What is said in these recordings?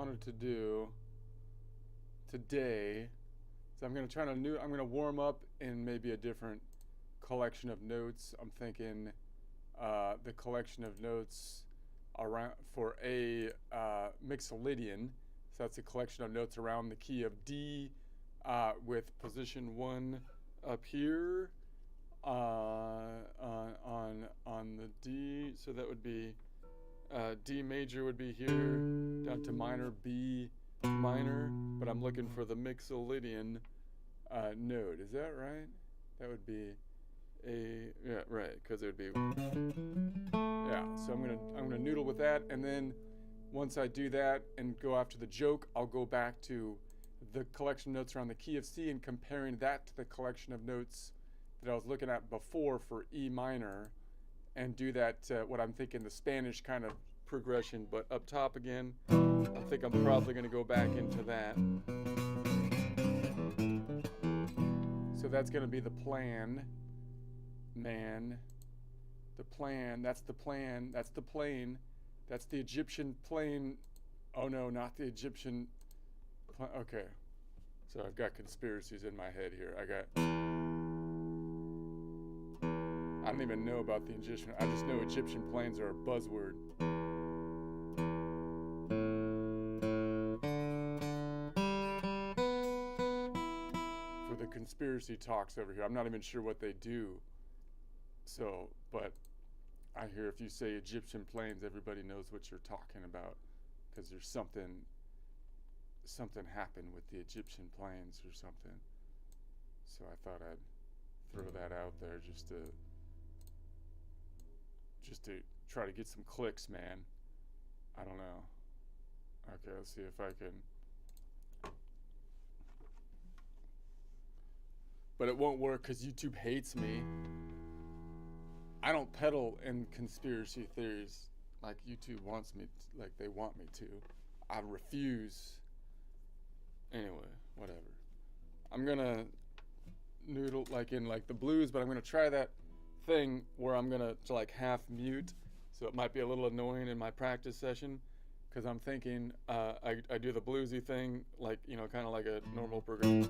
wanted to do today. So I'm gonna warm up in maybe a different collection of notes. I'm thinking the collection of notes around for a Mixolydian. So that's a collection of notes around the key of D with position 1 up here on the D. So that would be D major would be here down to minor, B minor, but I'm looking for the Mixolydian node. Is that right? That would be yeah, right, because it would be yeah. So I'm gonna noodle with that, and then once I do that and go after the joke, I'll go back to the collection of notes around the key of C and comparing that to the collection of notes that I was looking at before for E minor, and do that what I'm thinking the Spanish kind of progression, but up top again. I think I'm probably going to go back into that. So that's going to be the plan, man. The plan, that's the plan, that's the plane, that's the Egyptian plane. Oh no, not the Egyptian plane. Okay, so I've got conspiracies in my head here. I don't even know about the Egyptian. I just know Egyptian planes are a buzzword. For the conspiracy talks over here, I'm not even sure what they do. So, but I hear if you say Egyptian planes, everybody knows what you're talking about, because there's something happened with the Egyptian planes or something. So I thought I'd throw that out there just to try to get some clicks, man. I don't know. Okay, let's see if I can. But it won't work because YouTube hates me. I don't peddle in conspiracy theories like YouTube wants me to, like they want me to. I refuse. Anyway, whatever. I'm gonna noodle like in like the blues, but I'm gonna try that thing where I'm gonna like half mute, so it might be a little annoying in my practice session, because I'm thinking I do the bluesy thing like, you know, kind of like a normal program,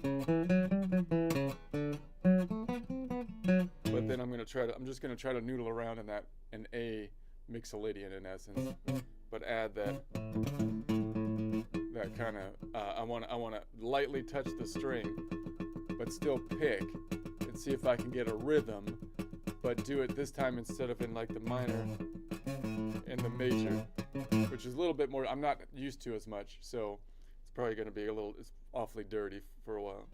but then I'm just gonna try to noodle around in that an A Mixolydian in essence, but add that kind of I want to lightly touch the string but still pick and see if I can get a rhythm, but do it this time instead of in like the minor, in the major, which is a little bit more I'm not used to as much, so it's probably going to be it's awfully dirty for a while.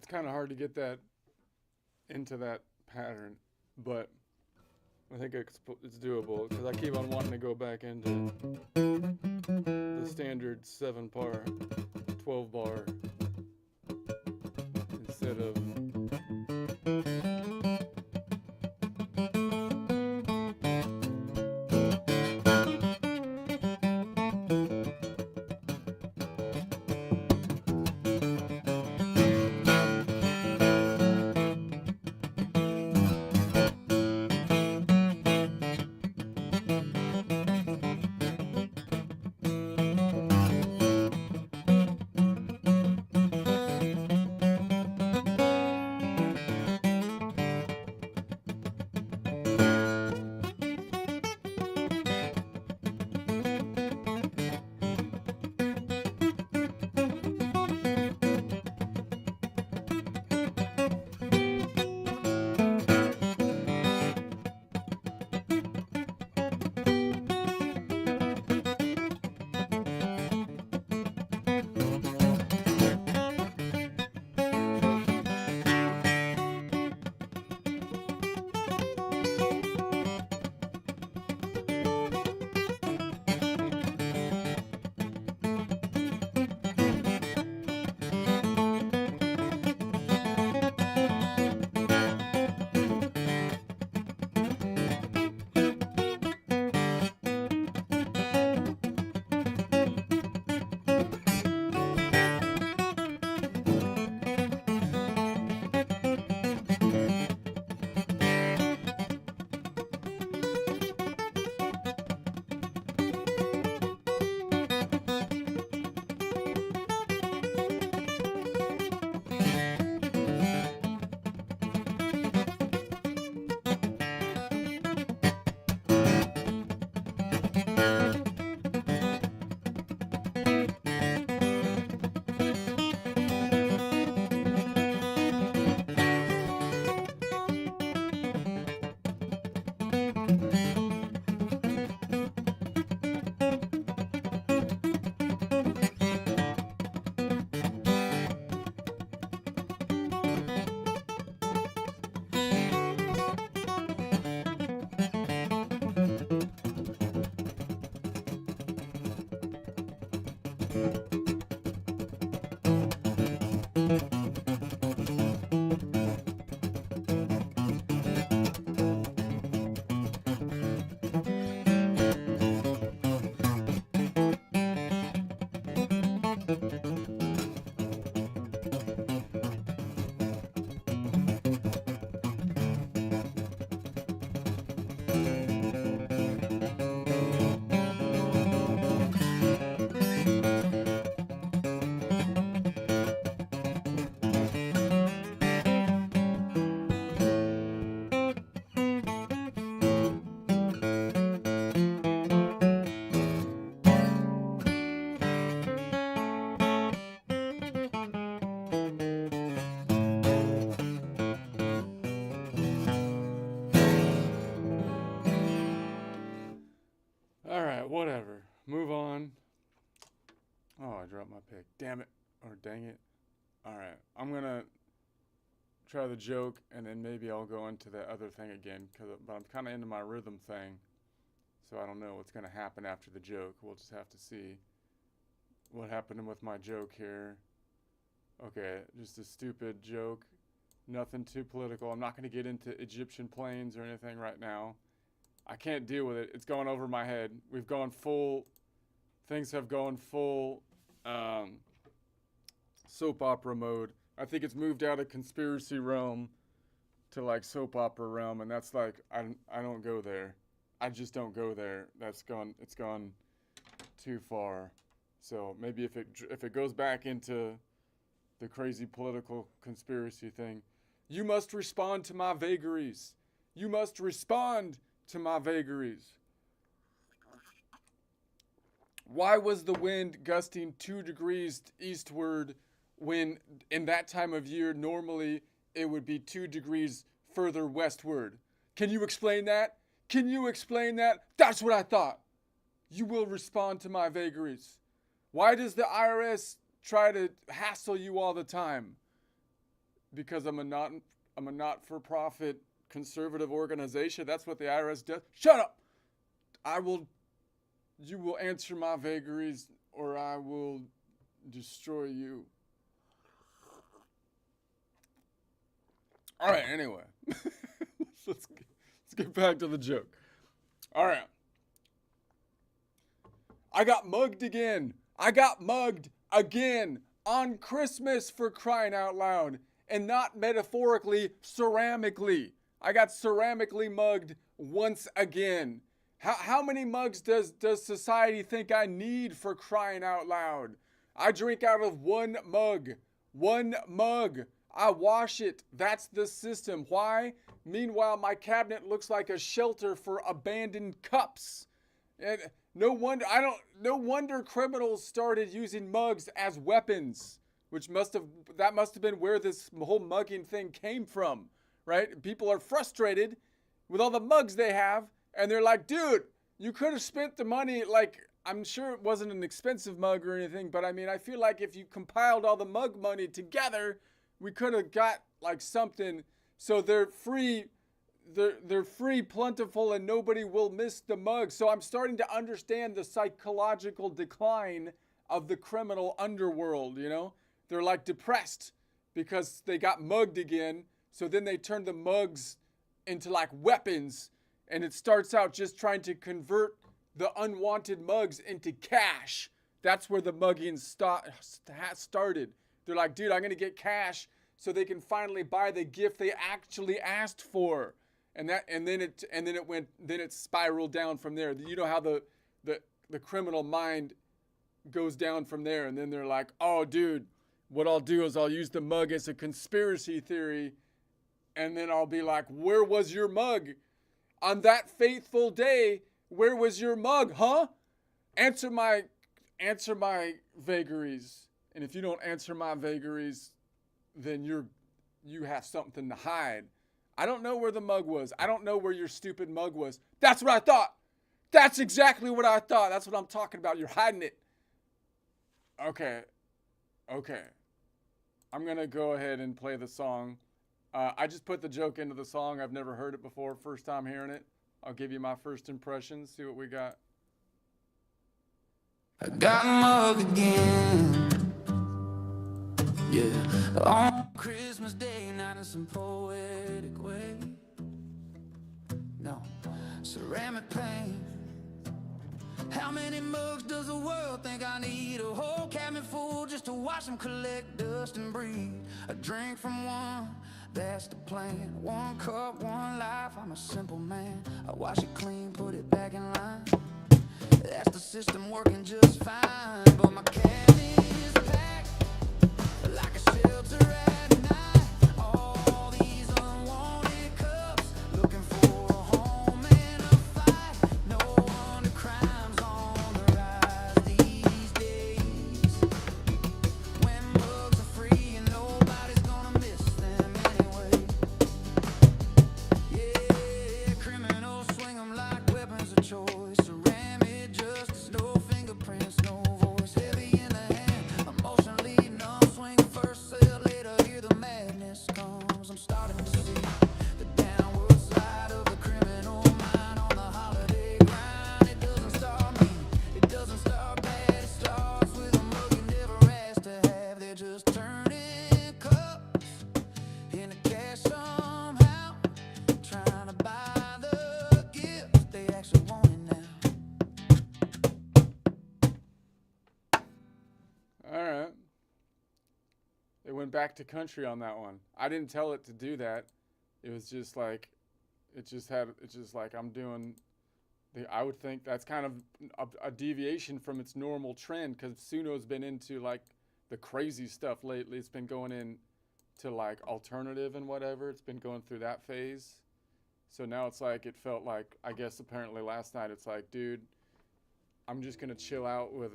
kind of hard to get that into that pattern, but I think it's doable because I keep on wanting to go back into the standard 7 bar, 12 bar instead of. All right, whatever. Move on. Oh, I dropped my pick. Damn it. Or dang it. All right, I'm going to try the joke, and then maybe I'll go into that other thing again, but I'm kind of into my rhythm thing, so I don't know what's going to happen after the joke. We'll just have to see what happened with my joke here. Okay, just a stupid joke. Nothing too political. I'm not going to get into Egyptian planes or anything right now. I can't deal with it. It's going over my head. We've gone full, things have gone full soap opera mode. I think it's moved out of conspiracy realm to like soap opera realm, and that's like, I don't go there. I just don't go there. It's gone too far. So maybe if it goes back into the crazy political conspiracy thing, you must respond to my vagaries. You must respond to my vagaries. Why was the wind gusting 2 degrees eastward when in that time of year normally it would be 2 degrees further westward? Can you explain that? Can you explain that? That's what I thought. You will respond to my vagaries. Why does the IRS try to hassle you all the time? because I'm a not-for-profit conservative organization. That's what the IRS does. Shut up. You will answer my vagaries or I will destroy you. All right, anyway. let's get back to the joke. All right. I got mugged again. I got mugged again on Christmas, for crying out loud. And not metaphorically, ceramically. I got ceramically mugged once again. How many mugs does society think I need, for crying out loud? I drink out of one mug. One mug. I wash it. That's the system. Why? Meanwhile, my cabinet looks like a shelter for abandoned cups. And no wonder criminals started using mugs as weapons, that must have been where this whole mugging thing came from, right? People are frustrated with all the mugs they have, and they're like, dude, you could have spent the money, like, I'm sure it wasn't an expensive mug or anything, but I mean, I feel like if you compiled all the mug money together, we could have got like something. So they're free, plentiful, and nobody will miss the mug. So I'm starting to understand the psychological decline of the criminal underworld, you know? They're like depressed because they got mugged again. So then they turn the mugs into like weapons, and it starts out just trying to convert the unwanted mugs into cash. That's where the mugging started. They're like, dude, I'm going to get cash so they can finally buy the gift they actually asked for. And then it spiraled down from there. You know how the criminal mind goes down from there, and then they're like, oh, dude, what I'll do is I'll use the mug as a conspiracy theory, and then I'll be like, where was your mug? On that fateful day, where was your mug, huh? Answer my vagaries. And if you don't answer my vagaries, then you have something to hide. I don't know where the mug was. I don't know where your stupid mug was. That's what I thought. That's exactly what I thought. That's what I'm talking about. You're hiding it. Okay. I'm going to go ahead and play the song. I just put the joke into the song. I've never heard it before. First time hearing it. I'll give you my first impressions. See what we got. I got mugged again. Yeah. On Christmas Day, not in some poetic way. No. Ceramic paint. How many mugs does the world think I need? A whole cabinet full just to watch them collect dust and breathe. A drink from one, that's the plan. One cup, one life, I'm a simple man. I wash it clean, put it back in line. That's the system working just fine. But my cabinet is packed like a shelter at night. All these unwanted cups, looking for a home and a fight. No wonder crime's on the rise these days. When mugs are free and nobody's gonna miss them anyway. Yeah, criminals swing them like weapons of choice. Ceramic justice, no fingerprints, no voice. Heavy in the hand, emotionally numb. Swing first, sell later, here the madness comes. I'm starting to see the downward slide of the criminal mind on the holiday grind. It doesn't start me, it doesn't start bad. It starts with a mug you never asked to have. They're just turning cups into cash somehow, trying to buy the gifts they actually wanted now. All right. It went back to country on that one. I didn't tell it to do that. It was just like, it's just like I'm doing I would think that's kind of a deviation from its normal trend, because Suno's been into like the crazy stuff lately. It's been going into like alternative and whatever. It's been going through that phase. So now it's like, it felt like, I guess apparently last night it's like, dude, I'm just going to chill out with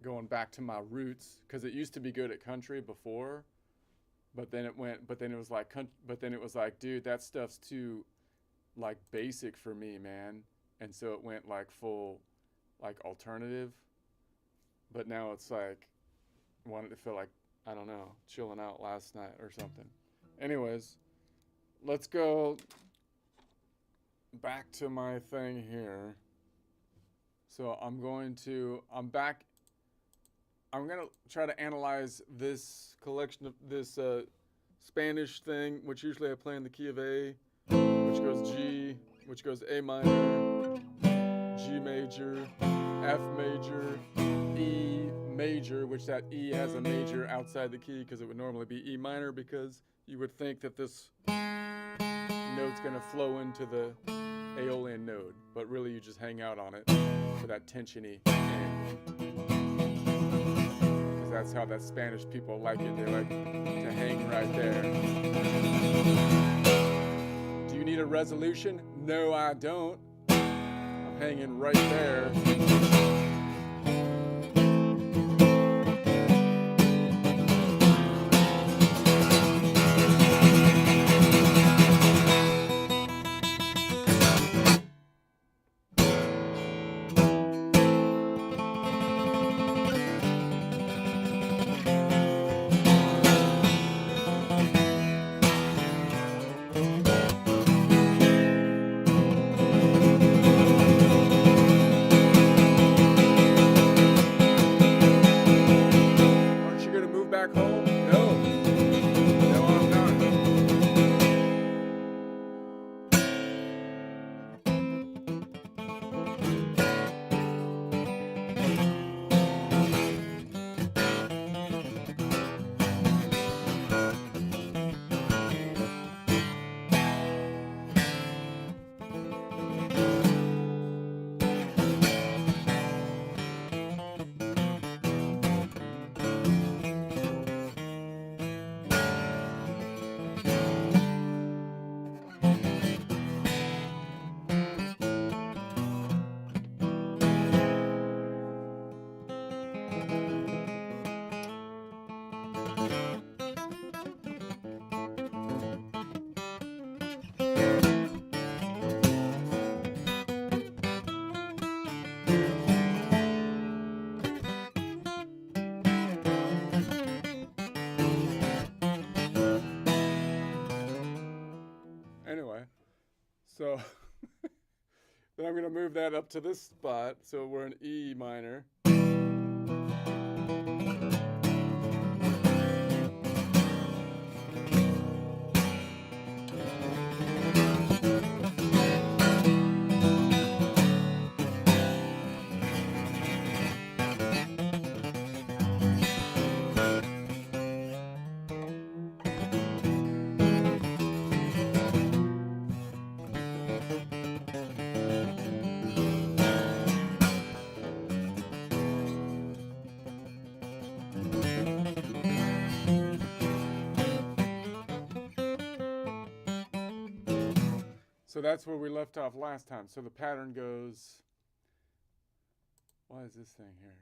going back to my roots, because it used to be good at country before, but then it was like, dude, that stuff's too like basic for me, man. And so it went like full like alternative, but now it's like wanted to feel like, I don't know, chilling out last night or something. Anyways, let's go back to my thing here. So I'm going to try to analyze this collection of this Spanish thing, which usually I play in the key of A, which goes G, which goes A minor, G major, F major, E major, which that E has a major outside the key because it would normally be E minor, because you would think that this note's going to flow into the Aeolian node, but really you just hang out on it for that tensiony end. Because that's how that Spanish people like it. They like to hang right there. Do you need a resolution? No, I don't. I'm hanging right there. Back home? No. No, I'm not. Anyway, so then I'm going to move that up to this spot. So we're in E minor. So that's where we left off last time. So the pattern goes, why is this thing here?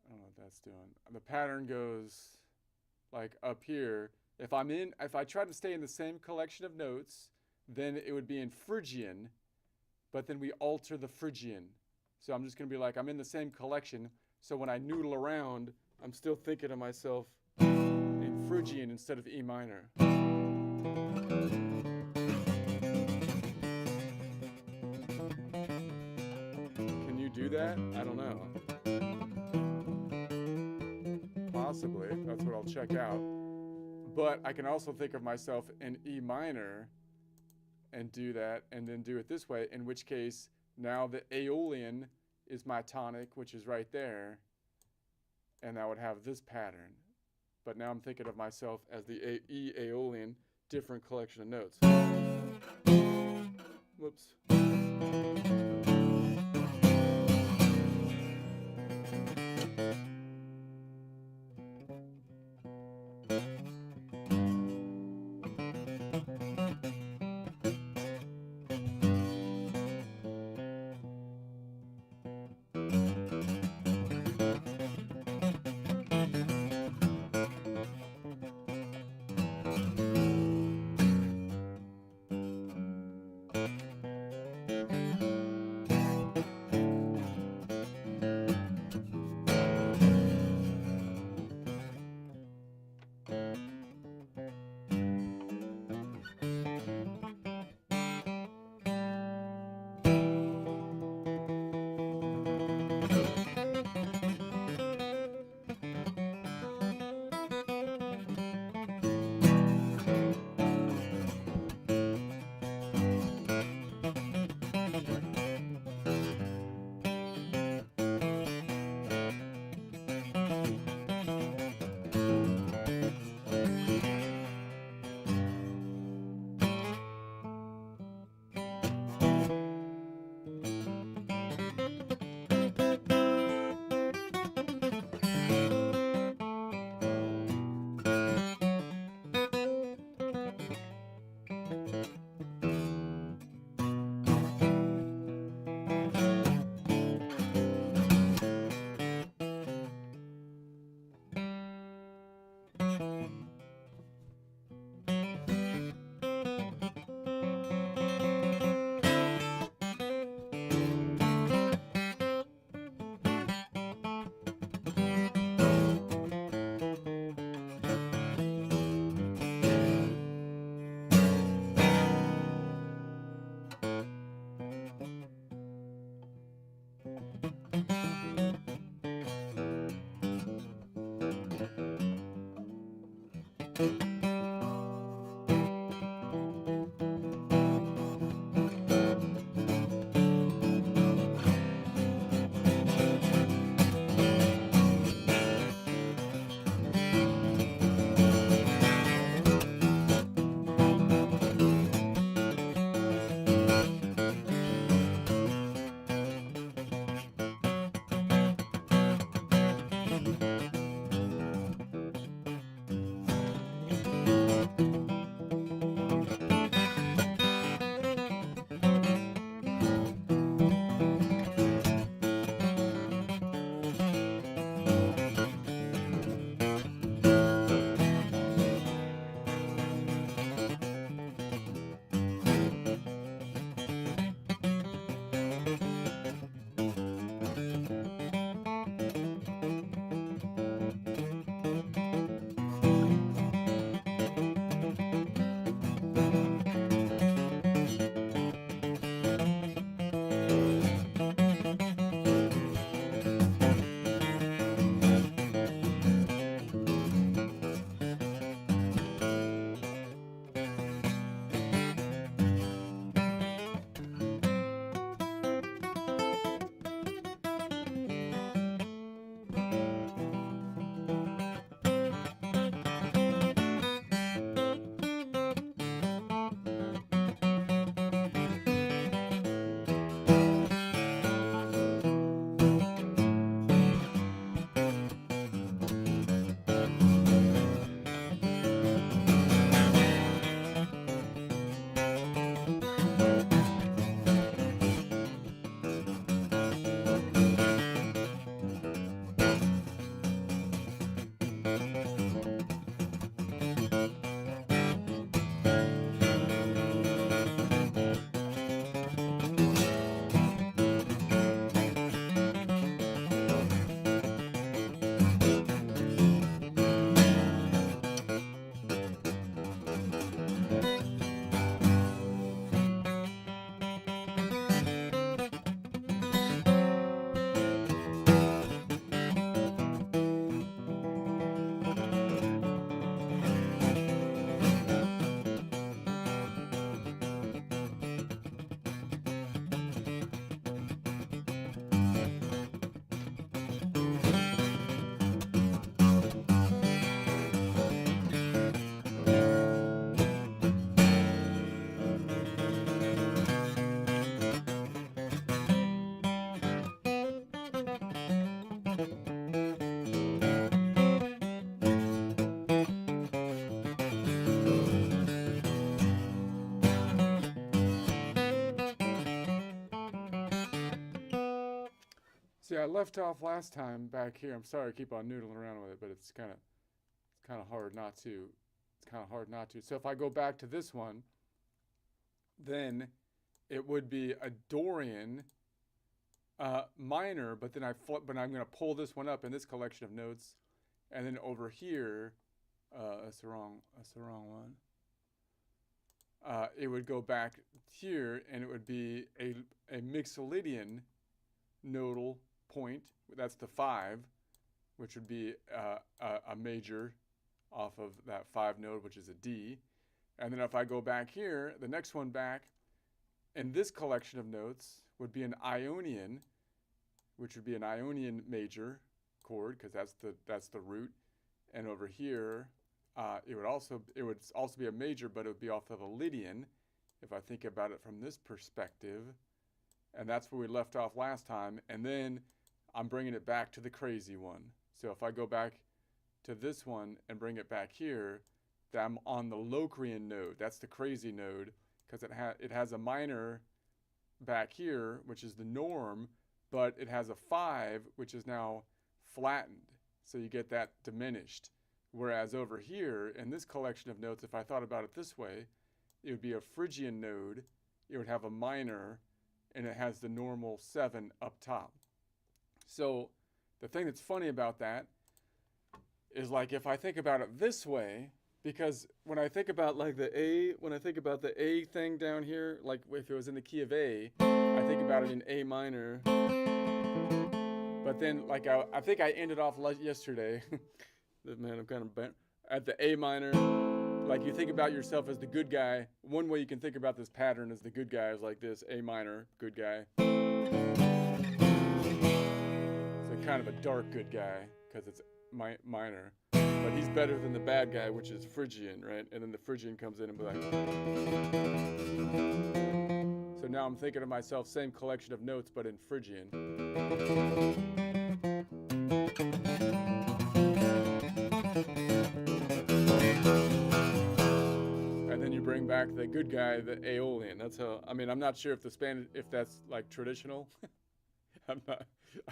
I don't know what that's doing. The pattern goes like up here. If I try to stay in the same collection of notes, then it would be in Phrygian, but then we alter the Phrygian. So I'm just going to be like, I'm in the same collection. So when I noodle around, I'm still thinking to myself in Phrygian instead of E minor. Do that? I don't know. Possibly. That's what I'll check out. But I can also think of myself in E minor and do that, and then do it this way, in which case now the Aeolian is my tonic, which is right there, and I would have this pattern. But now I'm thinking of myself as the E Aeolian, different collection of notes. Whoops. See, I left off last time back here. I'm sorry I keep on noodling around with it, but it's kind of hard not to. It's kind of hard not to. So if I go back to this one, then it would be a Dorian minor, but then but I'm going to pull this one up in this collection of notes, and then over here, that's the wrong one. It would go back here, and it would be a Mixolydian nodal point. That's the 5, which would be a major off of that 5 node, which is a D. And then if I go back here, the next one back in this collection of notes would be an Ionian, which would be an Ionian major chord, because that's the root. And over here, it would also be a major, but it would be off of a Lydian, if I think about it from this perspective. And that's where we left off last time. And then I'm bringing it back to the crazy one. So if I go back to this one and bring it back here, then I'm on the Locrian node. That's the crazy node, because it has a minor back here, which is the norm, but it has a 5, which is now flattened. So you get that diminished. Whereas over here, in this collection of notes, if I thought about it this way, it would be a Phrygian node. It would have a minor, and it has the normal 7 up top. So the thing that's funny about that is, like, if I think about it this way, because when I think about like the A thing down here, like if it was in the key of A, I think about it in A minor. But then, like, I think I ended off yesterday. Man, I'm kind of bent at the A minor. Like, you think about yourself as the good guy. One way you can think about this pattern as the good guy is like this: A minor, good guy. So kind of a dark good guy, because it's minor. But he's better than the bad guy, which is Phrygian, right? And then the Phrygian comes in and be like... So now I'm thinking of myself, same collection of notes, but in Phrygian. And then you bring back the good guy, the Aeolian. That's how, I mean, I'm not sure if if that's like traditional. I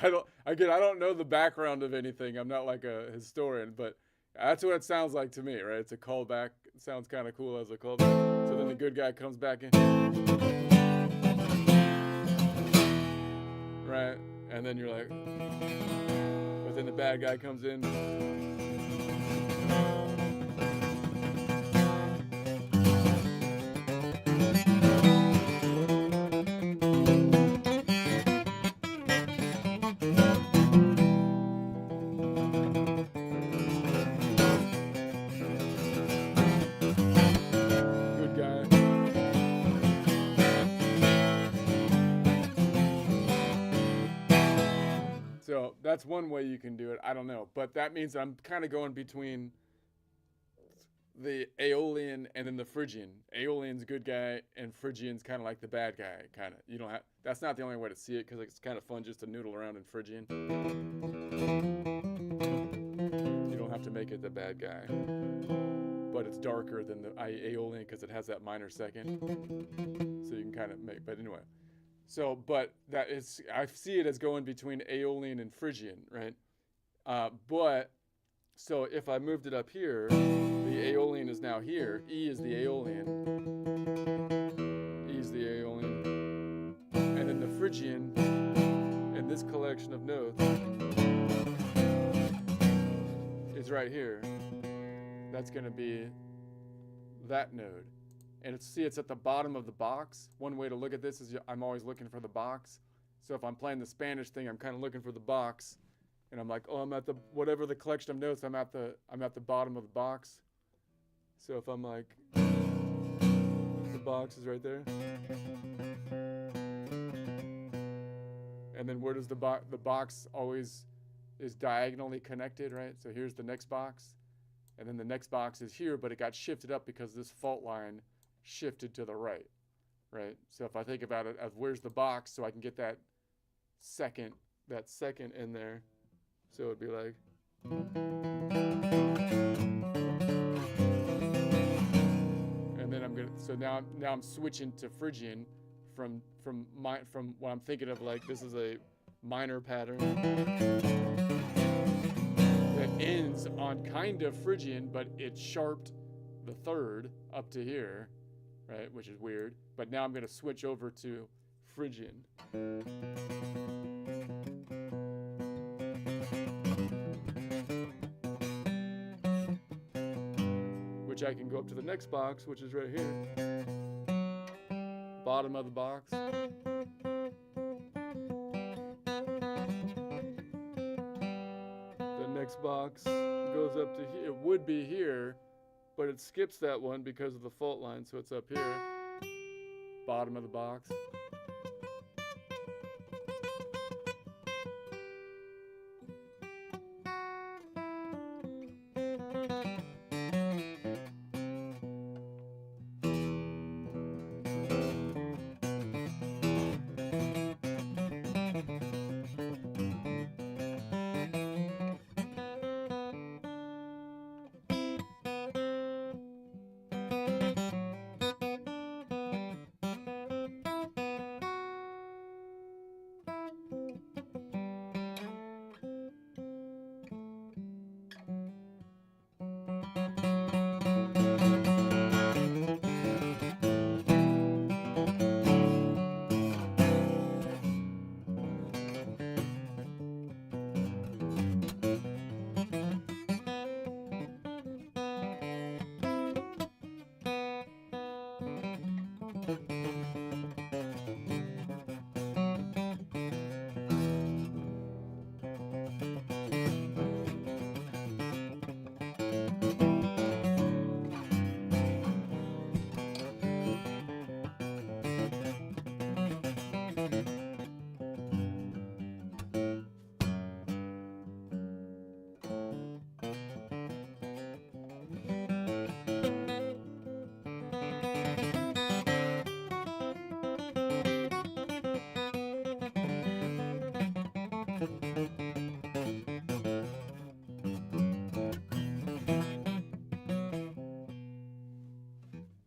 don't know the background of anything. I'm not like a historian, but that's what it sounds like to me, right? It's a callback. It sounds kind of cool as a callback. So then the good guy comes back in. Right? And then you're like... But then the bad guy comes in. So that's one way you can do it. I don't know. But that means I'm kind of going between the Aeolian and then the Phrygian. Aeolian's good guy and Phrygian's kind of like the bad guy, kind of. You don't have, that's not the only way to see it, because it's kind of fun just to noodle around in Phrygian. You don't have to make it the bad guy. But it's darker than the Aeolian because it has that minor second. So you can kind of make, but anyway. So, but that is, I see it as going between Aeolian and Phrygian, right? But So if I moved it up here, the Aeolian is now here. E is the Aeolian. E is the Aeolian. And then the Phrygian in this collection of notes is right here. That's going to be that node. And it's at the bottom of the box. One way to look at this is I'm always looking for the box. So if I'm playing the Spanish thing, I'm kind of looking for the box. And I'm like, oh, I'm at the, whatever the collection of notes, I'm at the bottom of the box. So if I'm like, the box is right there. And then where does the box always is diagonally connected, right? So here's the next box. And then the next box is here, but it got shifted up because this fault line shifted to the right, right? So if I think about it as where's the box, so I can get that second in there. So it'd be like, and then I'm gonna. So now I'm switching to Phrygian from what I'm thinking of, like this is a minor pattern that ends on kind of Phrygian, but it sharped the third up to here, right? Which is weird. But now I'm gonna switch over to Phrygian. Which I can go up to the next box, which is right here. Bottom of the box. The next box goes up to here. It would be here, but it skips that one because of the fault line, so it's up here. Bottom of the box.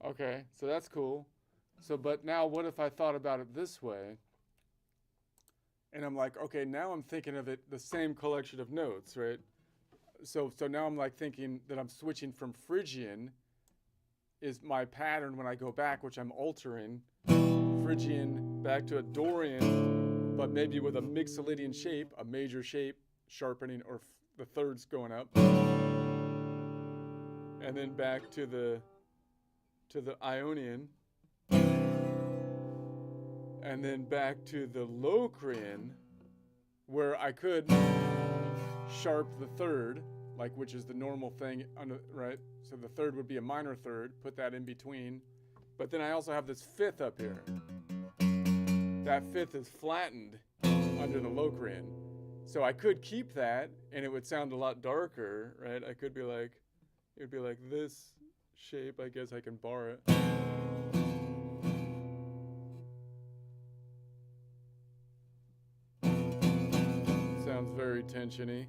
Okay, so that's cool. So, but now what if I thought about it this way? And I'm like, okay, now I'm thinking of it the same collection of notes, right? So now I'm like thinking that I'm switching from Phrygian is my pattern when I go back, which I'm altering. Phrygian back to a Dorian, but maybe with a Mixolydian shape, a major shape, sharpening, or the thirds going up. And then back to the Ionian, and then back to the Locrian, where I could sharp the third, like which is the normal thing, right? So the third would be a minor third, put that in between. But then I also have this fifth up here. That fifth is flattened under the Locrian. So I could keep that, and it would sound a lot darker, right? I could be like, it would be like this shape. I guess I can bar it. Sounds very tensiony.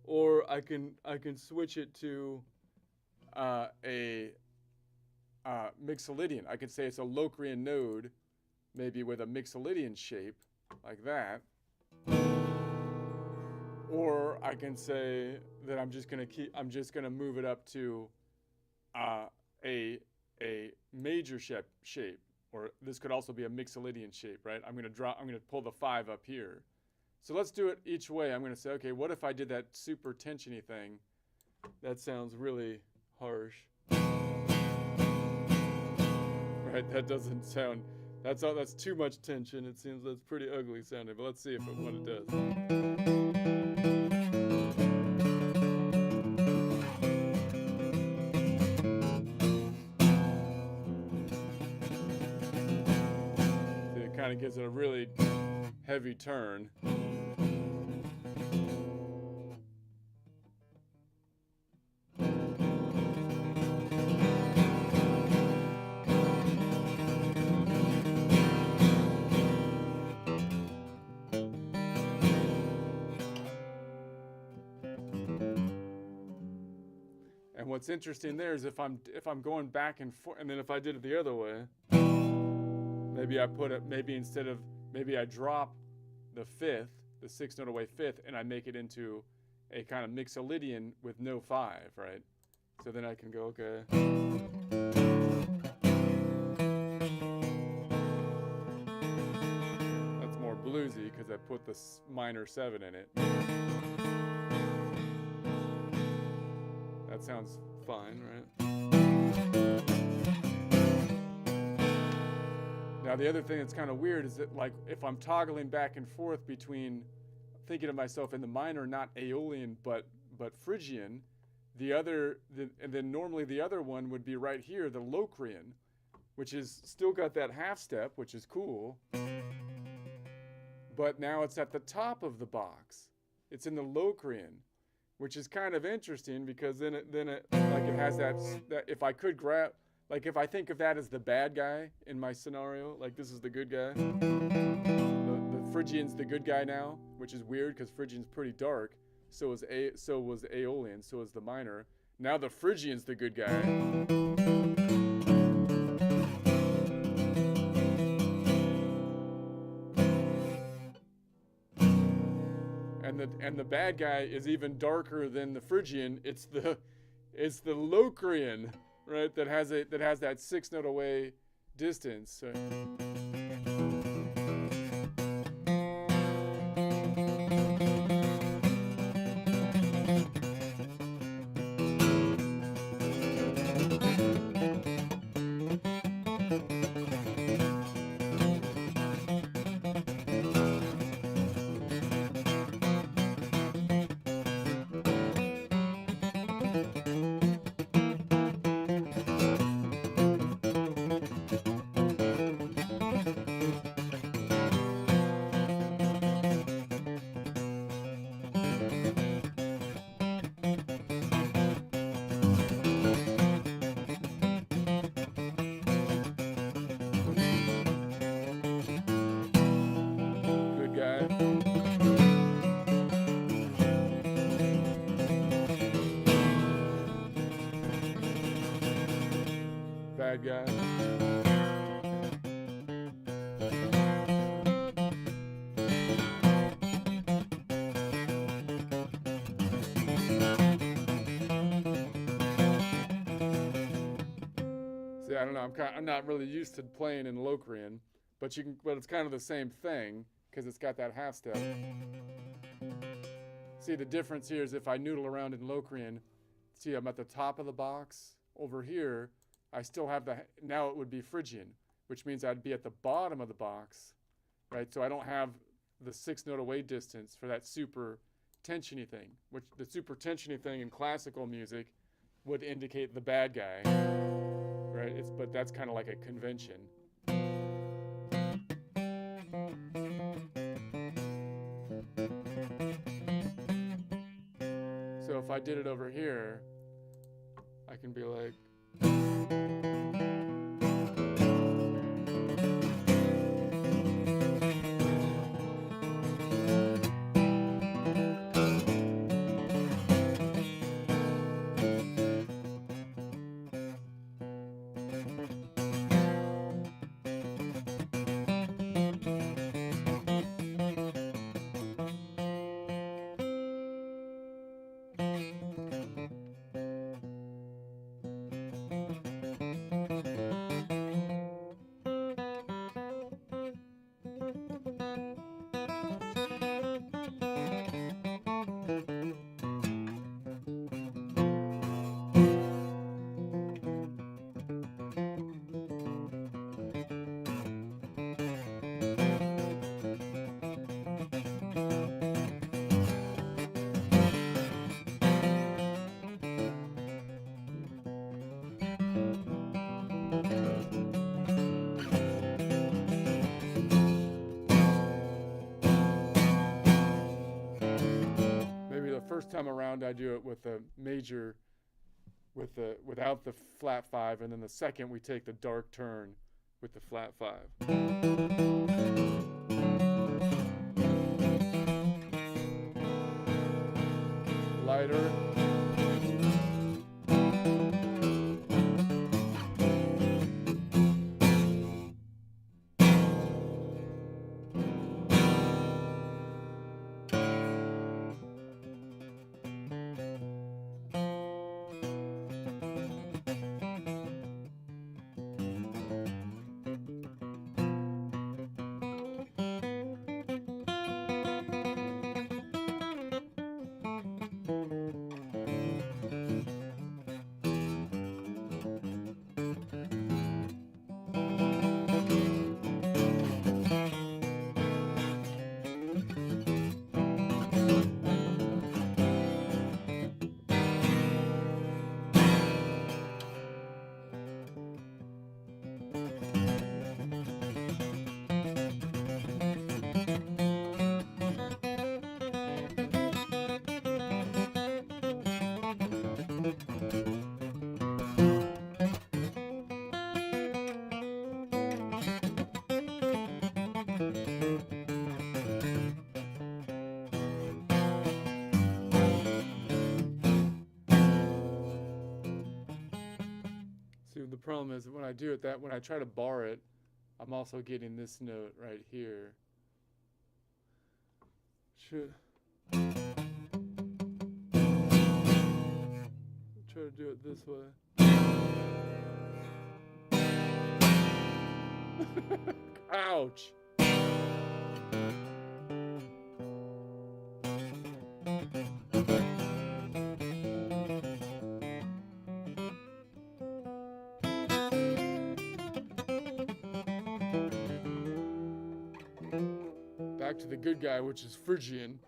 Or I can switch it to a Mixolydian. I could say it's a Locrian node, maybe with a Mixolydian shape, like that. Or I can say that I'm just gonna move it up to a major shape, or this could also be a Mixolydian shape, right? I'm gonna pull the 5 up here. So let's do it each way. I'm gonna say, okay, what if I did that super tensiony thing? That sounds really harsh. Right, that doesn't sound, that's too much tension. It seems that's pretty ugly sounding, but let's see what it does. See, it kind of gives it a really heavy turn. And what's interesting there is if I'm going back and forth, and then if I did it the other way, maybe I drop the 5th, the 6th note away 5th, and I make it into a kind of Mixolydian with no 5, right? So then I can go, okay. That's more bluesy because I put the minor 7 in it. That sounds fine, right? Now the other thing that's kind of weird is that, like, if I'm toggling back and forth between thinking of myself in the minor, not Aeolian but Phrygian, and then normally the other one would be right here, the Locrian, which is still got that half step, which is cool. But now it's at the top of the box. It's in the Locrian, which is kind of interesting because then it like it has that if I could grab, like if I think of that as the bad guy in my scenario, like this is the good guy. The Phrygian's the good guy now, which is weird because Phrygian's pretty dark. So was Aeolian, so was the minor. Now the Phrygian's the good guy. And the bad guy is even darker than the Phrygian. It's the Locrian, right? That has that 6th note away distance. So. Bad guy. See, I don't know. I'm not really used to playing in Locrian, but it's kind of the same thing because it's got that half step. See, the difference here is if I noodle around in Locrian, see, I'm at the top of the box. Over here, I still have now it would be Phrygian, which means I'd be at the bottom of the box, right? So I don't have the 6th note away distance for that super tensiony thing, which the super tensiony thing in classical music would indicate the bad guy, right? But that's kind of like a convention. So if I did it over here, I can be like, round, I do it with a major, without the flat 5, and then the second we take the dark turn with the flat 5. Lighter. See, the problem is when I do it when I try to bar it, I'm also getting this note right here. Should try to do it this way. Ouch. Back to the good guy, which is Phrygian.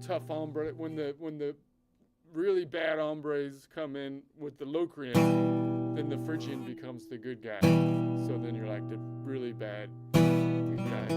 Tough ombre, when the really bad ombres come in with the Locrian, then the Phrygian becomes the good guy. So then you're like the really bad good guy.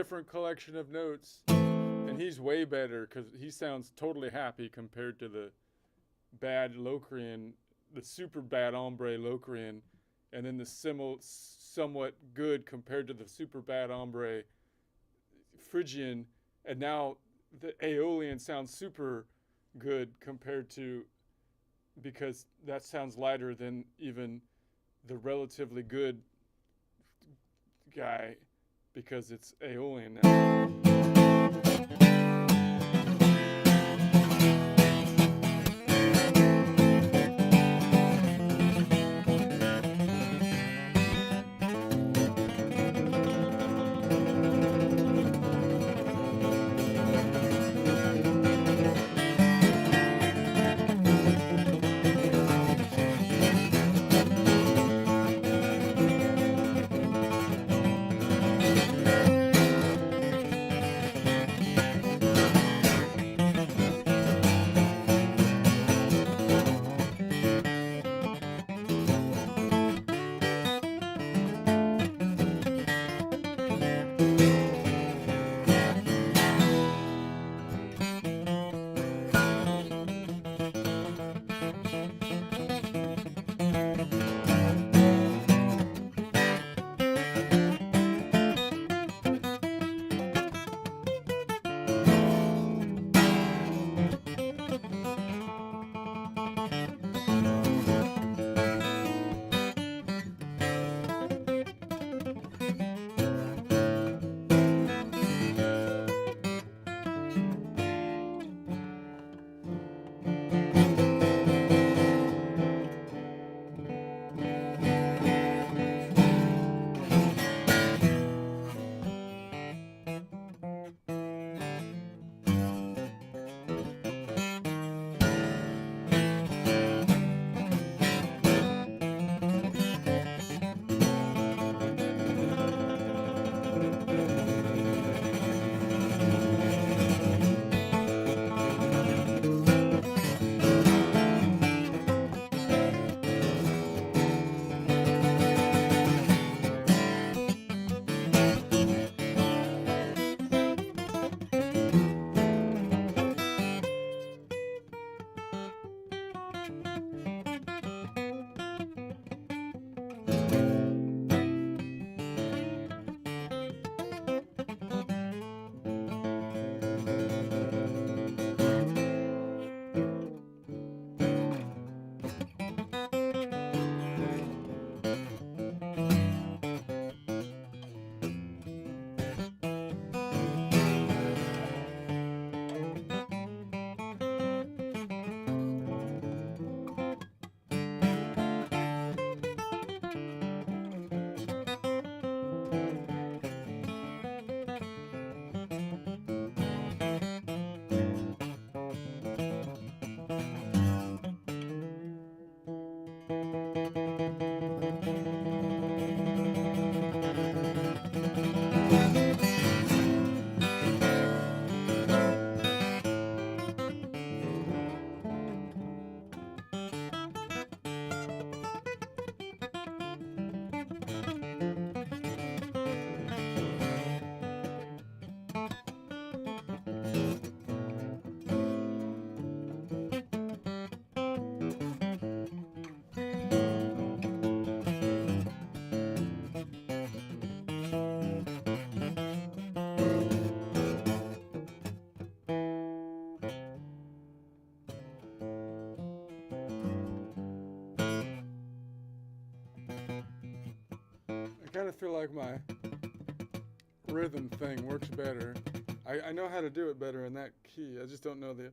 different collection of notes, and he's way better because he sounds totally happy compared to the bad Locrian, the super bad ombre Locrian, and then the somewhat good compared to the super bad ombre Phrygian, and now the Aeolian sounds super good compared to, because that sounds lighter than even the relatively good guy, because it's Aeolian now. I kind of feel like my rhythm thing works better. I know how to do it better in that key. I just don't know the...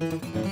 Thank you.